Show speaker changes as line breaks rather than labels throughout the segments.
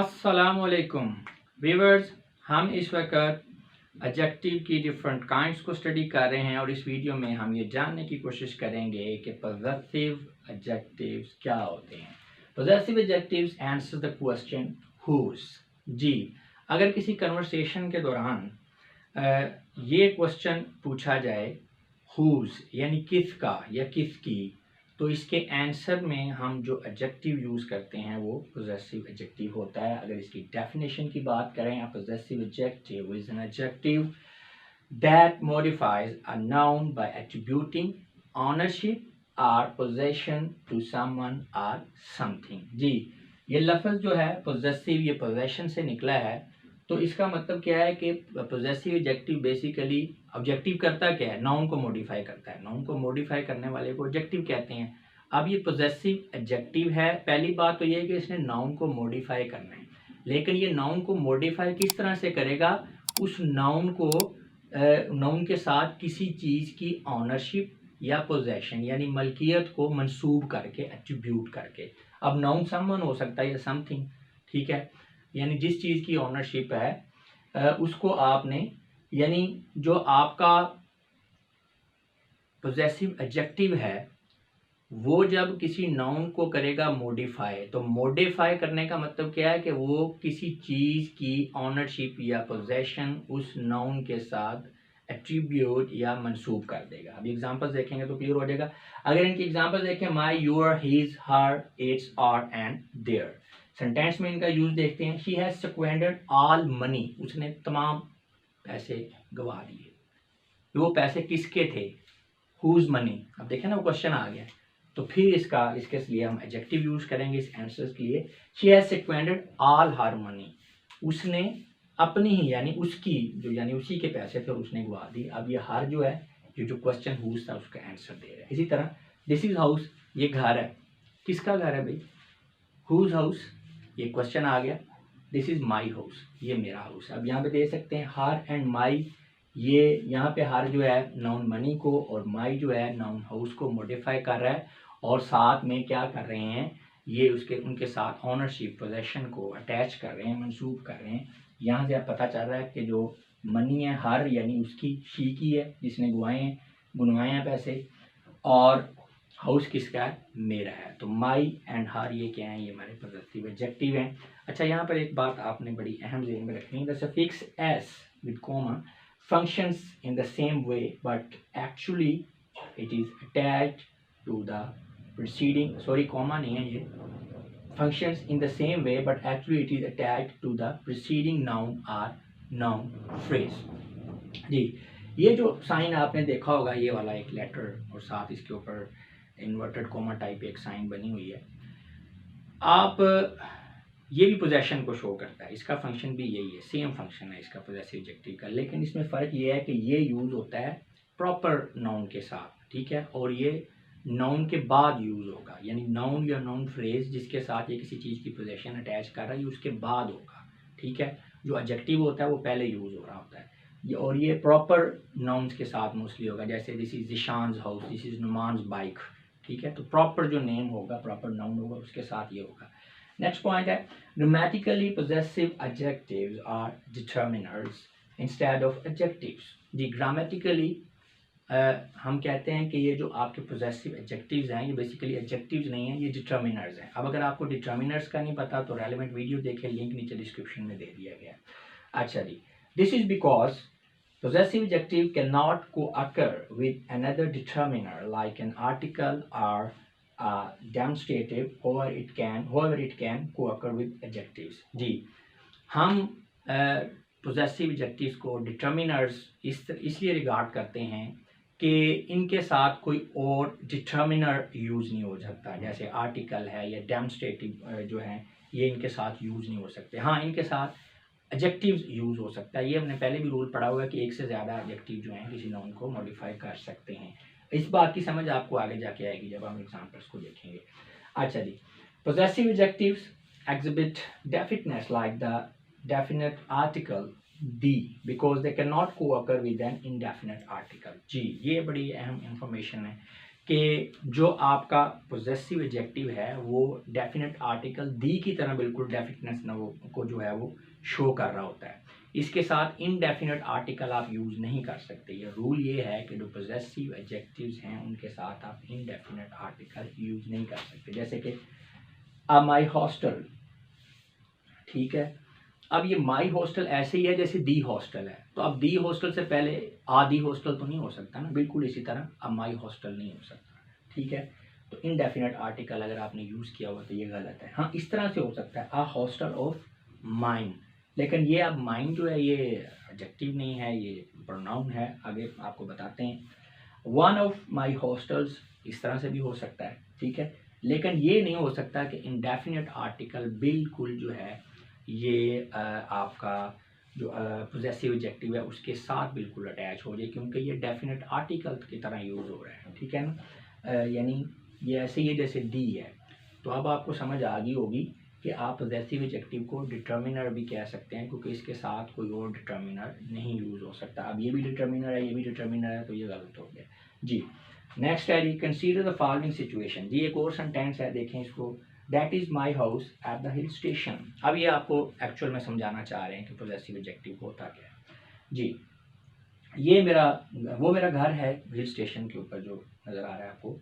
अस्सलामुअलैकुम व्यूअर्स, हम इस वक्त एडजेक्टिव की डिफरेंट काइंड्स को स्टडी कर रहे हैं और इस वीडियो में हम ये जानने की कोशिश करेंगे कि पॉजेसिव एडजेक्टिव्स क्या होते हैं। Possessive adjectives answer the question whose. जी, अगर किसी कन्वर्सेशन के दौरान ये क्वेश्चन पूछा जाए हुज यानी किसका या किसकी, तो इसके आंसर में हम जो एडजेक्टिव यूज़ करते हैं वो पॉजेसिव एडजेक्टिव होता है। अगर इसकी डेफिनेशन की बात करें, possessive adjective is an adjective that modifies a noun by attributing ownership or possession to someone or something. जी, ये लफ्ज़ जो है पॉजेसिव, ये पोजेशन से निकला है। तो इसका मतलब क्या है कि पॉजेसिव एडजेक्टिव बेसिकली ऑब्जेक्टिव करता क्या है, नाउन को मॉडिफाई करता है। नाउन को मॉडिफाई करने वाले को एडजेक्टिव कहते हैं। अब ये पॉजेसिव एडजेक्टिव है। पहली बात तो ये है कि इसने नाउन को मॉडिफाई करना है, लेकिन ये नाउन को मॉडिफाई किस तरह से करेगा, उस नाउन को नाउन के साथ किसी चीज़ की ऑनरशिप या पोजेशन यानी मलकियत को मंसूब करके, एट्रीब्यूट करके। अब नाउन समवन हो सकता है या समथिंग, ठीक है, यानी जिस चीज़ की ऑनरशिप है उसको आपने, यानी जो आपका पॉजेसिव एडजेक्टिव है वो जब किसी नाउन को करेगा मॉडिफाई, तो मॉडिफाई करने का मतलब क्या है कि वो किसी चीज़ की ऑनरशिप या पोजेशन उस नाउन के साथ एट्रीब्यूट या मंसूब कर देगा। अब एग्जांपल्स देखेंगे तो क्लियर हो जाएगा। अगर इनकी एग्जांपल्स देखें, my, your, his, her, its, our and their, sentence में इनका यूज देखते हैं। She has squandered all money, उसने तमाम पैसे गवा दिए। वो पैसे किसके थे, हुज मनी। अब देखें ना, वो क्वेश्चन आ गया। तो फिर इसके लिए हम एडजेक्टिव यूज करेंगे इस आंसर्स के लिए। She has squandered all her money, उसने अपनी ही यानी उसकी जो यानी उसी के पैसे थे और उसने गवा दी। अब ये हर जो है, ये जो क्वेश्चन हुज था उसका आंसर दे रहा है। इसी तरह दिस इज हाउस, ये घर है, किसका घर है भाई, हुज हाउस, ये क्वेश्चन आ गया। दिस इज माई हाउस, ये मेरा हाउस है। अब यहाँ पे दे सकते हैं हर एंड माई, ये यहाँ पे हर जो है नाउन मनी को और माई जो है नाउन हाउस को मॉडिफाई कर रहा है, और साथ में क्या कर रहे हैं, ये उनके साथ ऑनरशिप पोजेशन को अटैच कर रहे हैं, मंसूब कर रहे हैं। यहाँ से अब पता चल रहा है कि जो मनी है हर यानी उसकी, शी की है जिसने गुनवाए हैं पैसे, और हाउस किसका है, मेरा है। तो माई एंड हर ये क्या है, ये हमारे पॉजेसिव एडजेक्टिव हैं। अच्छा, यहाँ पर एक बात आपने बड़ी अहम ज़हन में रखनी है। The suffix S with comma functions in the same way but actually it is attached to the preceding, sorry comma नहीं है ये, functions in the same way but actually it is attached to the preceding noun or noun phrase। जी, ये जो sign आपने देखा होगा, ये वाला एक लेटर और साथ इसके ऊपर इन्वर्टेड कोमा टाइप एक साइन बनी हुई है, आप ये भी पोजेशन को शो करता है। इसका फंक्शन भी यही है, सेम फंक्शन है इसका पॉजेसिव एडजेक्टिव का, लेकिन इसमें फ़र्क ये है कि ये यूज़ होता है प्रॉपर नाउन के साथ, ठीक है, और ये नाउन के बाद यूज़ होगा, यानी नाउन या नाउन फ्रेज जिसके साथ ये किसी चीज़ की पोजेशन अटैच कर रहा है, ये उसके बाद होगा, ठीक है। जो एडजेक्टिव होता है वो पहले यूज़ हो रहा होता है, और ये प्रॉपर नाउन्स के साथ मोस्टली होगा। जैसे this is Zeeshan's house, this is Numan's bike, ठीक है। तो प्रॉपर जो नेम होगा, प्रॉपर नाउन होगा, उसके साथ ये होगा। नेक्स्ट पॉइंट है, grammatically possessive adjectives are determiners instead of adjectives. जी, ग्रामेटिकली हम कहते हैं कि ये जो आपके पॉजेसिव एडजेक्टिव्स हैं ये बेसिकली एडजेक्टिव्स नहीं हैं, ये डिटर्मिनर्स हैं। अब अगर आपको डिटर्मिनर्स का नहीं पता तो रेलेवेंट वीडियो देखें, लिंक नीचे डिस्क्रिप्शन में दे दिया गया है। अच्छा जी, this is because possessive adjective cannot co-occur with another determiner like an article or demonstrative, however it can co-occur with adjectives। जी, हम possessive adjectives को determiners इसलिए रिगार्ड करते हैं कि इनके साथ कोई और डिटर्मिनर यूज़ नहीं हो सकता। जैसे आर्टिकल है या डेमोन्स्ट्रेटिव जो है, ये इनके साथ यूज़ नहीं हो सकते। हाँ, इनके साथ एडजेक्टिव्स यूज़ हो सकता है। ये हमने पहले भी रूल पढ़ा हुआ है कि एक से ज़्यादा एडजेक्टिव जो हैं किसी नाउन को मॉडिफाई कर सकते हैं। इस बात की समझ आपको आगे जाके आएगी जब हम एग्जांपल्स को देखेंगे। अच्छा जी, possessive adjectives exhibit definiteness like the definite article the because they cannot co-occur with an indefinite article। जी, ये बड़ी अहम इंफॉर्मेशन है कि जो आपका पोजेसिव एडजेक्टिव है वो डेफिनेट आर्टिकल दी की तरह बिल्कुल डेफिनेटनेस ना वो को जो है वो शो कर रहा होता है। इसके साथ इनडेफिनेट आर्टिकल आप यूज़ नहीं कर सकते। ये रूल ये है कि जो पोजेसिव एडजेक्टिव्स हैं उनके साथ आप इनडेफिनेट आर्टिकल यूज़ नहीं कर सकते। जैसे कि माई हॉस्टल, ठीक है, अब ये माई हॉस्टल ऐसे ही है जैसे दी हॉस्टल है, तो अब दी हॉस्टल से पहले दी हॉस्टल तो नहीं हो सकता ना, बिल्कुल इसी तरह अब माई हॉस्टल नहीं हो सकता, ठीक है। तो इनडेफिनेट आर्टिकल अगर आपने यूज़ किया हुआ तो ये गलत है। हाँ, इस तरह से हो सकता है हॉस्टल ऑफ माइन, लेकिन ये अब माइन जो है ये एडजेक्टिव नहीं है, ये प्रोनाउन है। आगे आपको बताते हैं। वन ऑफ माई हॉस्टल्स इस तरह से भी हो सकता है, ठीक है, लेकिन ये नहीं हो सकता कि इनडेफिनेट आर्टिकल बिल्कुल जो है ये आपका जो पोजेसिव एडजेक्टिव है उसके साथ बिल्कुल अटैच हो जाए, क्योंकि ये डेफिनेट आर्टिकल की तरह यूज़ हो रहा है, ठीक है ना। यानी ये ऐसे ही जैसे डी है। तो अब आपको समझ आ गई होगी कि आप पोजेसिव एडजेक्टिव को डिटर्मिनर भी कह सकते हैं, क्योंकि इसके साथ कोई और डिटर्मिनर नहीं यूज़ हो सकता। अब ये भी डिटर्मिनर है, ये भी डिटर्मिनर है, तो ये गलत हो गया जी। नेक्स्ट है जी, कंसीडर द फॉलोइंग सिचुएशन। जी एक और सेंटेंस है, देखें इसको। That is my house at the hill station. अब ये आपको एक्चुअल में समझाना चाह रहे हैं कि पोजेसिव एडजेक्टिव होता क्या है जी। ये मेरा घर है हिल स्टेशन के ऊपर जो नज़र आ रहा है आपको।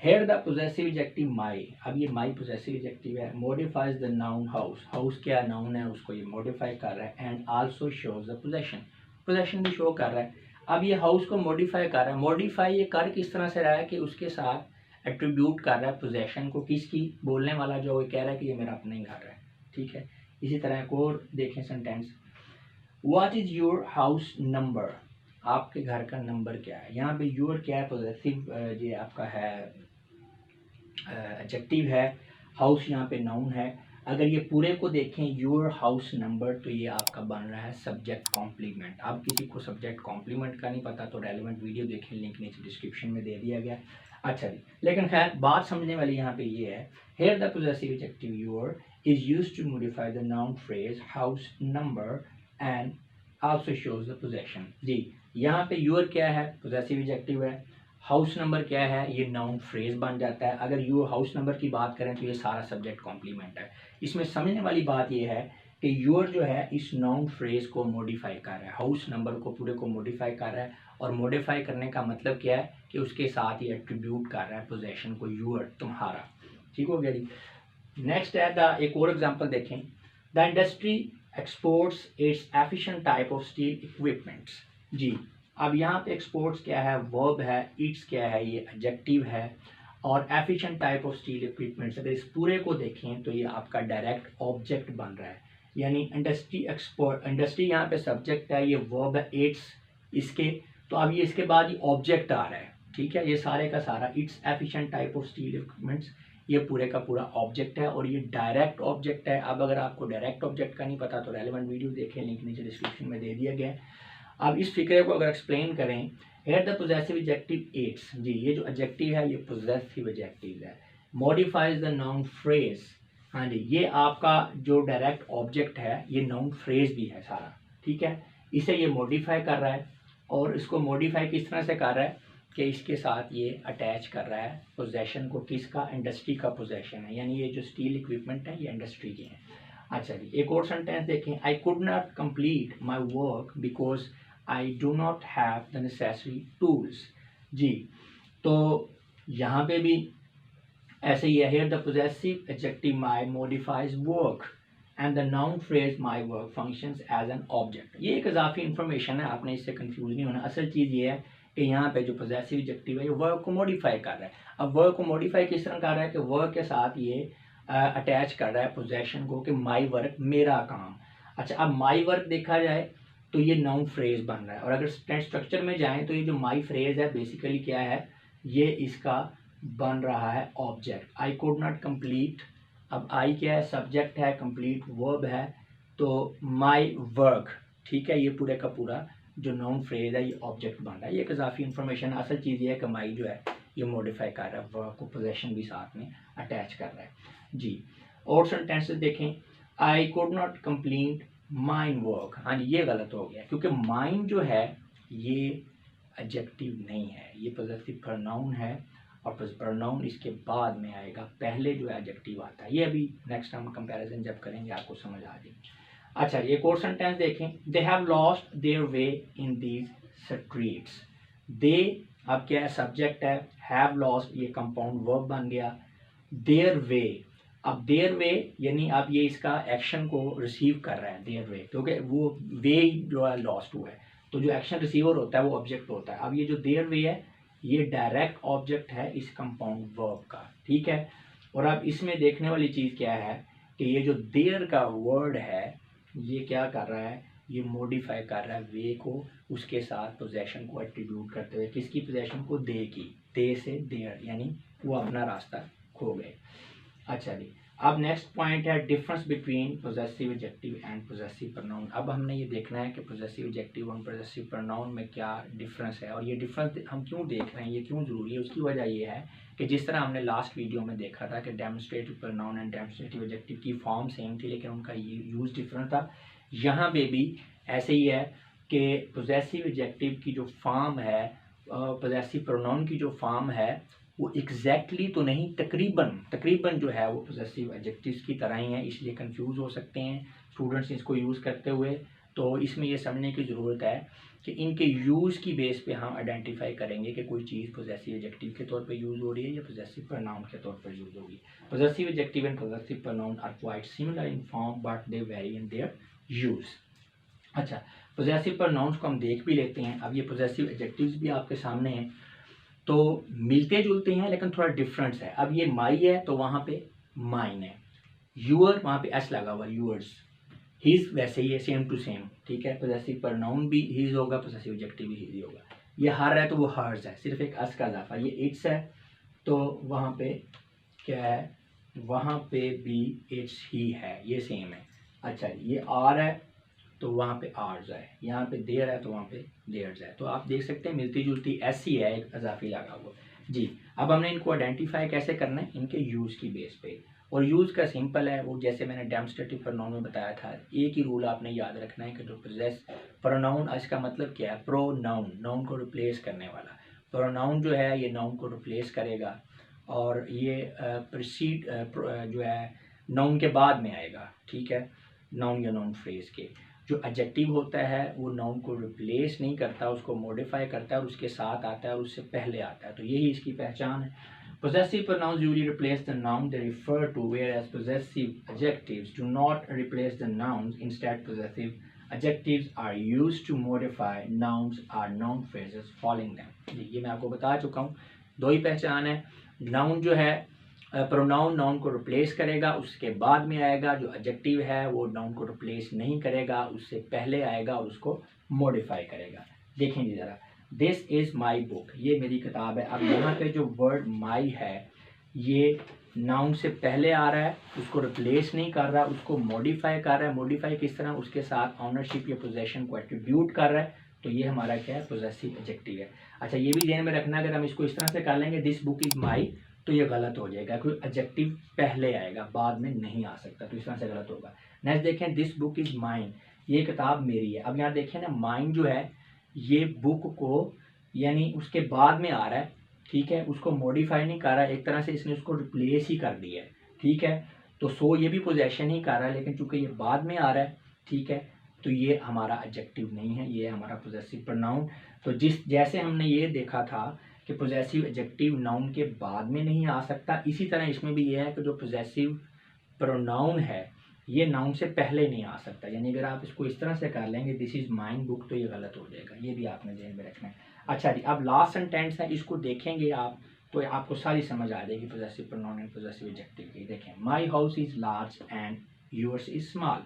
हेयर द पोजेसिव एडजेक्टिव माई, अब ये माई पोजेसिव एडजेक्टिव है, modifies the noun house. House क्या नाउन है, उसको ये मॉडिफाई कर रहा है। And also shows the possession, possession भी शो कर रहा है। अब ये हाउस को मॉडिफाई कर रहा है। मॉडिफाई ये कर किस तरह से रहा है कि उसके साथ एट्रीब्यूट कर रहा है पोजेशन को, किसकी, बोलने वाला जो वो कह रहा है कि ये मेरा अपना ही घर है, ठीक है। इसी तरह एक और देखें sentence. What is your house number, आपके घर का नंबर क्या है। यहाँ पे योर क्या है, पोजेसिव ये आपका है एडजेक्टिव है। हाउस यहाँ पे नाउन है। अगर ये पूरे को देखें योर हाउस नंबर, तो ये आपका बन रहा है सब्जेक्ट कॉम्प्लीमेंट। अब किसी को सब्जेक्ट कॉम्प्लीमेंट का नहीं पता तो रेलिवेंट वीडियो देखें, लिंक नीचे डिस्क्रिप्शन में दे दिया गया। अच्छा जी, लेकिन खैर बात समझने वाली यहाँ पे ये है। Here the possessive adjective your is used to modify the noun phrase house number and also shows the possession. जी यहाँ पे योर क्या है, पोजेसिव एडजेक्टिव है। हाउस नंबर क्या है, ये नाउन फ्रेज बन जाता है। अगर यू हाउस नंबर की बात करें तो ये सारा सब्जेक्ट कॉम्प्लीमेंट है। इसमें समझने वाली बात ये है कि योर जो है इस नाउन फ्रेज को मॉडिफाई कर रहा है, हाउस नंबर को पूरे को मॉडिफाई कर रहा है। और मॉडिफाई करने का मतलब क्या है कि उसके साथ ये एट्रीब्यूट कर रहा है पोजेशन को, योर तुम्हारा, ठीक हो गया जी। नेक्स्ट है एक और एग्जाम्पल देखें। The industry exports its efficient type of steel equipments. जी अब यहाँ पे एक्सपोर्ट्स क्या है, वर्ब है। इट्स क्या है, ये एडजेक्टिव है। और efficient type of steel equipments, अगर इस पूरे को देखें तो ये आपका डायरेक्ट ऑब्जेक्ट बन रहा है। यानी इंडस्ट्री एक्सपोर्ट, इंडस्ट्री यहाँ पे सब्जेक्ट है, ये वर्ब है इट्स इसके, तो अब ये इसके बाद ये ऑब्जेक्ट आ रहा है, ठीक है। ये सारे का सारा it's efficient type of steel equipments, ये पूरे का पूरा ऑब्जेक्ट है और ये डायरेक्ट ऑब्जेक्ट है। अब अगर आपको डायरेक्ट ऑब्जेक्ट का नहीं पता तो रेलेवेंट वीडियो देखें, लिंक नीचे डिस्क्रिप्शन में दे दिया गया है। अब इस फिक्रे को अगर एक्सप्लेन करें, here the possessive adjective its. जी ये जो एडजेक्टिव है ये पोजेसिव एडजेक्टिव है। मॉडिफाइज द नाउन फ्रेज, हाँ जी ये आपका जो डायरेक्ट ऑब्जेक्ट है ये नाउन फ्रेज भी है सारा, ठीक है। इसे ये मॉडिफाई कर रहा है और इसको मॉडिफाई किस तरह से कर रहा है कि इसके साथ ये अटैच कर रहा है पोजेशन को, किसका, इंडस्ट्री का पोजेशन है। यानी ये जो स्टील इक्विपमेंट है ये इंडस्ट्री के हैं। अच्छा जी एक और सेंटेंस देखें। I could not complete my work because I do not have the necessary tools. जी तो यहाँ पे भी ऐसे ही है। Here the possessive adjective my modifies work and the noun phrase my work functions as an object. ये एक इजाफी इंफॉर्मेशन है, आपने इससे कंफ्यूज नहीं होना। असल चीज़ ये है कि यहाँ पे जो पोजेसिव एडजेक्टिव है ये वर्क को मॉडिफाई कर रहा है। अब वर्क को मॉडिफाई किस तरह कर रहा है कि वर्क के साथ ये अटैच कर रहा है पोजेशन को कि माई वर्क, मेरा काम। अच्छा अब माई वर्क देखा जाए तो ये नाउन फ्रेज बन रहा है। और अगर स्ट्रक्चर में जाएं तो ये जो माई फ्रेज है बेसिकली क्या है, ये इसका बन रहा है object. I could not complete, अब आई क्या है, सब्जेक्ट है, कंप्लीट वर्ब है, तो माई वर्क, ठीक है। ये पूरे का पूरा जो नाउन फ्रेज है ये ऑब्जेक्ट बन रहा है। ये एक इजाफी इंफॉर्मेशन। असल चीज़ ये है कि माई जो है ये मॉडिफाई कर रहा है, वर्क को पोजेशन भी साथ में अटैच कर रहा है जी। और सेंटेंसेस देखें। I could not complete mine work, हाँ जी ये गलत हो गया क्योंकि माइन जो है ये एडजेक्टिव नहीं है, ये पोजेसिव प्रोनाउन है। और प्रोनाउन इसके बाद में आएगा, पहले जो है एडजेक्टिव आता है। ये अभी नेक्स्ट हम कंपैरिजन जब करेंगे आपको समझ आ जाएगी। अच्छा, एक और सेंटेंस देखें, they have lost their way in these streets. They अब क्या है, सब्जेक्ट है, हैव लॉस्ट ये कंपाउंड वर्ब बन गया, देयर वे, अब देयर वे यानी अब ये इसका एक्शन को रिसीव कर रहा है, देयर वे, क्योंकि वो वे जो है लॉस्ट हुआ है, तो जो एक्शन रिसीवर होता है वो ऑब्जेक्ट होता है। अब ये जो देयर वे है ये डायरेक्ट ऑब्जेक्ट है इस कंपाउंड वर्ब का, ठीक है। और अब इसमें देखने वाली चीज़ क्या है कि ये जो देयर का वर्ड है ये क्या कर रहा है, ये मॉडिफाई कर रहा है वे को, उसके साथ पोजेशन को एट्रीब्यूट करते हुए, किसकी पोजेशन को, दे की, दे से देयर, यानी वो अपना रास्ता खो गए। अच्छा जी, अब नेक्स्ट पॉइंट है difference between possessive adjective and possessive pronoun. अब हमने ये देखना है कि पोजेसिव एडजेक्टिव और पोजेसिव प्रोनाउन में क्या डिफरेंस है, और ये डिफरेंस हम क्यों देख रहे हैं, ये क्यों ज़रूरी है। उसकी वजह ये है कि जिस तरह हमने लास्ट वीडियो में देखा था कि demonstrative pronoun and demonstrative adjective की फॉर्म सेम थी लेकिन उनका यूज़ डिफरेंट था। यहाँ पे भी ऐसे ही है कि पोजेसिव एडजेक्टिव की जो फॉर्म है, पोजेसिव प्रोनाउन की जो फॉर्म है वो एग्जैक्टली तो नहीं, तकरीबन जो है वो पोजेसिव एडजेक्टिव्स की तरह ही है, इसलिए कंफ्यूज हो सकते हैं स्टूडेंट्स इसको यूज़ करते हुए। तो इसमें ये समझने की ज़रूरत है कि इनके यूज़ की बेस पे हम आइडेंटिफाई करेंगे कि कोई चीज़ पोजेसिव एडजेक्टिव के तौर पे यूज़ हो रही है या पोजेसिव प्रोनाउन के तौर पर यूज़ होगी। Possessive adjective and possessive pronoun are quite similar in form but they vary in their use. अच्छा, पोजेसिव प्रोनाउंस को हम देख भी लेते हैं। अब ये पोजेसिव एडजेक्टिव्स भी आपके सामने हैं, तो मिलते जुलते हैं लेकिन थोड़ा डिफरेंस है। अब ये माई है तो वहाँ पे माइन है, यूअर वहाँ पे एस लगा हुआ, यूअर्स, हीज वैसे ही है, सेम टू सेम, ठीक है। पोजेसिव प्रोनाउन भी हीज होगा, पोजेसिव एडजेक्टिव भी हीज होगा। ये हर है तो वो हर्स है, सिर्फ एक एस का इजाफा। ये इट्स है तो वहाँ पे क्या है, वहाँ पे भी इट्स ही है, ये सेम है। अच्छा, ये आर है तो वहाँ पे आर्स है, यहाँ पे देयर है तो वहाँ पे देयर्स है। तो आप देख सकते हैं मिलती जुलती ऐसी है, एक इजाफी लगा हुआ जी। अब हमने इनको आइडेंटिफाई कैसे करना है, इनके यूज़ की बेस पे, और यूज़ का सिंपल है, वो जैसे मैंने डेमोन्स्ट्रेटिव प्रोनाउन में बताया था, एक ही रूल आपने याद रखना है कि जो पोजेस प्रोनाउन, इसका मतलब क्या है, प्रोनाउन, नाउन को रिप्लेस करने वाला। प्रोनाउन जो है ये नाउन को रिप्लेस करेगा और ये प्रीसीड जो है नाउन के बाद में आएगा, ठीक है, नाउन या नाउन फ्रेज के। जो एडजेक्टिव होता है वो नाउन को रिप्लेस नहीं करता, उसको मॉडिफाई करता है और उसके साथ आता है और उससे पहले आता है, तो यही इसकी पहचान है। Possessive pronouns usually replace the noun they refer to, whereas possessive adjectives do not replace the nouns, instead possessive adjectives are used to modify nouns or noun phrases following them. ये मैं आपको बता चुका हूँ, दो ही पहचान है। नाउन जो है प्रोनाउन नाउन को रिप्लेस करेगा, उसके बाद में आएगा। जो एडजेक्टिव है वो नाउन को रिप्लेस नहीं करेगा, उससे पहले आएगा और उसको मॉडिफाई करेगा। देखें जी ज़रा, दिस इज़ माई बुक, ये मेरी किताब है। अब यहाँ पे जो वर्ड माई है ये नाउन से पहले आ रहा है, उसको रिप्लेस नहीं कर रहा, उसको मॉडिफाई कर रहा है। मॉडिफाई किस तरह, उसके साथ ऑनरशिप या पोजेशन को एट्रीब्यूट कर रहा है, तो ये हमारा क्या है, पोजेसिव एडजेक्टिव है। अच्छा, ये भी ध्यान में रखना, अगर हम इसको इस तरह से कर लेंगे दिस बुक इज़ माई, तो ये गलत हो जाएगा, क्योंकि एडजेक्टिव पहले आएगा, बाद में नहीं आ सकता, तो इस तरह से गलत होगा। नेक्स्ट देखें, दिस बुक इज़ माइन, ये किताब मेरी है। अब यहाँ देखें ना, माइन जो है ये बुक को यानी उसके बाद में आ रहा है, ठीक है, उसको मॉडिफाई नहीं कर रहा है, एक तरह से इसने उसको रिप्लेस ही कर दिया है, ठीक है। तो सो ये भी पोजेशन ही कर रहा है, लेकिन चूंकि ये बाद में आ रहा है, ठीक है, तो ये हमारा एडजेक्टिव नहीं है, ये हमारा पोजेसिव प्रोनाउन। तो जैसे हमने ये देखा था कि पोजेसिव एडजेक्टिव नाउन के बाद में नहीं आ सकता, इसी तरह इसमें भी ये है कि जो पोजेसिव प्रोनाउन है ये नाउन से पहले नहीं आ सकता। यानी अगर आप इसको इस तरह से कर लेंगे दिस इज़ माइन बुक, तो ये गलत हो जाएगा, ये भी आपने ध्यान में रखना है। अच्छा जी, अब लास्ट सेंटेंस है, इसको देखेंगे आप तो आपको सारी समझ आ जाएगी possessive pronoun and possessive adjective की। देखें, my house is large and yours is small.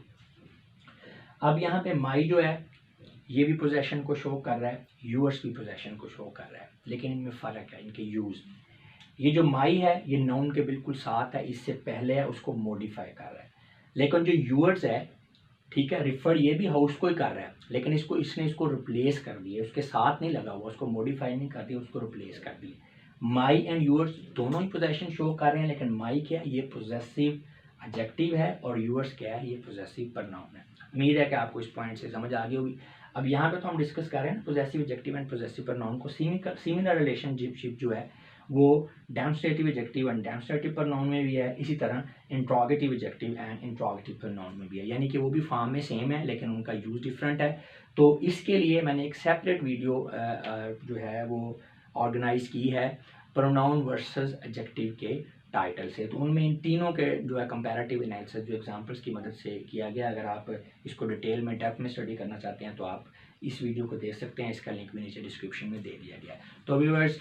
अब यहाँ पे माई जो है ये भी पोजेशन को शो कर रहा है, यूअर्स भी पोजेशन को शो कर रहा है, लेकिन इनमें फ़र्क है इनके यूज़ में। ये जो माई है ये नाउन के बिल्कुल साथ है, इससे पहले है, उसको मॉडिफाई कर रहा है। लेकिन जो यूअर्स है, ठीक है, रिफर ये भी हाउस को ही कर रहा है, लेकिन इसने इसको रिप्लेस कर दिया, उसके साथ नहीं लगा हुआ, उसको मॉडिफाई नहीं कर दिया, उसको रिप्लेस कर दिया। माई एंड यूअर्स दोनों ही पोजेशन शो कर रहे हैं, लेकिन माई क्या है, ये पोजेसिव एडजेक्टिव है और यूअर्स क्या है, ये पोजेसिव प्रोनाउन है। उम्मीद है कि आपको इस पॉइंट से समझ आ गई होगी। अब यहाँ पे तो हम डिस्कस कर रहे हैं possessive adjective and possessive pronoun को सिमिलर रिलेशनशिप जो है वो demonstrative adjective and demonstrative pronoun में भी है, इसी तरह interrogative adjective and interrogative pronoun में भी है, यानी कि वो भी फॉर्म में सेम है लेकिन उनका यूज़ डिफरेंट है। तो इसके लिए मैंने एक सेपरेट वीडियो जो है वो ऑर्गेनाइज की है प्रोनाउन वर्सेस एडजेक्टिव के टाइटल से। तो उनमें इन तीनों के जो है कंपैरेटिव एनालिसिस जो एग्जांपल्स की मदद से किया गया। अगर आप इसको डिटेल में डेप्थ में स्टडी करना चाहते हैं तो आप इस वीडियो को देख सकते हैं, इसका लिंक भी नीचे डिस्क्रिप्शन में दे दिया गया है। तो व्यूअर्स,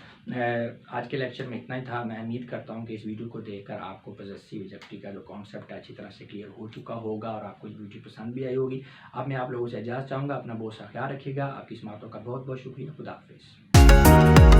आज के लेक्चर में इतना ही था। मैं उम्मीद करता हूँ कि इस वीडियो को देखकर आपको पॉजेसिव एडजेक्टिव का जो कॉन्सेप्ट है अच्छी तरह से क्लियर हो चुका होगा और आपको ये वीडियो पसंद भी आई होगी। अब मैं आप लोगों से इजाज़त चाहूँगा। अपना बहुत सा ख्याल रखिएगा। आपकी इस बातों का बहुत बहुत शुक्रिया। खुदा हाफिज़।